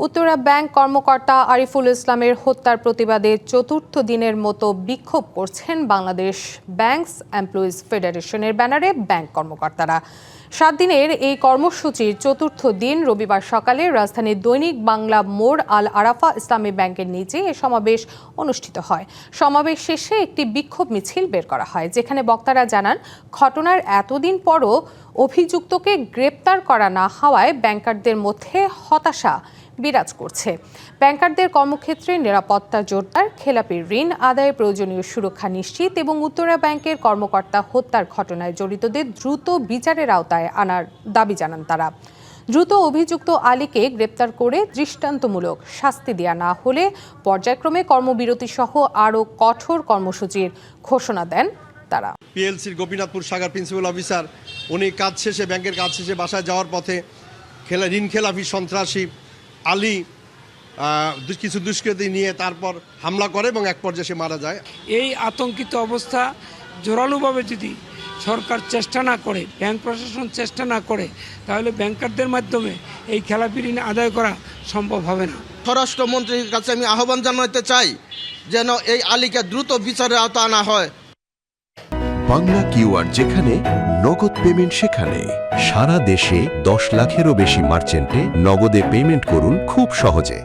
Uttara bank কর্মকর্তা আরিফুল ইসলামের হত্যার প্রতিবাদে চতুর্থ দিনের মতো বিক্ষোভ করছেন বাংলাদেশ ব্যাংকস এমপ্লয়িজ ফেডারেশনের ব্যানারে ব্যাংক কর্মকর্তারা। 7 দিনের এই কর্মসূচির চতুর্থ দিন রবিবার সকালে রাজধানীর দৈনিক বাংলা মোড় আল আরাফা ইসলামী ব্যাংকের নিচে এ সমাবেশ অনুষ্ঠিত হয়। সমাবেশ শেষে একটি বিক্ষোভ মিছিল বের করা হয়, যেখানে বক্তারা জানান, ঘটনার এতদিন পরও অভিযুক্তকে গ্রেপ্তার করা না হওয়ায় ব্যাংকারদের মধ্যে হতাশা বিরাজ করছে। ব্যাংকারদের কর্মক্ষেত্রে নিরাপত্তা জোরদার, খেলাপি ঋণ আদায়ে প্রয়োজনীয় সুরক্ষা নিশ্চিত এবং উত্তরা ব্যাংকের কর্মকর্তা হত্যার ঘটনায় জড়িতদের দ্রুত বিচারের আওতায় আনার দাবি জানান তারা। দ্রুত অভিযুক্ত আলীকে গ্রেপ্তার করে দৃষ্টান্তমূলক শাস্তি দেয়া না হলে পর্যায়ক্রমে কর্মবিরতি সহ আরও কঠোর কর্মসূচির ঘোষণা দেন তারা। পিএলসির গোপীনাথপুর শাখার প্রিন্সিপাল অফিসার উনি কাজ শেষে ব্যাংকের কাজ শেষে বাসায় যাওয়ার পথে ঋণ খেলাপি সন্ত্রাসী আলী কিছু দুষ্কৃতী নিয়ে তারপর হামলা করে এবং এক পর্যায়ে সে মারা যায়। এই আতঙ্কিত অবস্থা জোরালোভাবে যদি সরকার চেষ্টা না করে, ব্যাংক প্রশাসন চেষ্টা না করে, তাহলে ব্যাংকারদের মাধ্যমে এই খেলাপি ঋণ আদায় করা সম্ভব হবে না। স্বরাষ্ট্রমন্ত্রীর কাছে আমি আহ্বান জানাতে চাই যেন এই আলীকে দ্রুত বিচারের আওতা আনা হয়। বাংলা কিউআর, যেখানে নগদ পেমেন্ট সেখানে। সারা দেশে 10 লাখেরও বেশি মার্চেন্টে নগদে পেমেন্ট করুন খুব সহজে।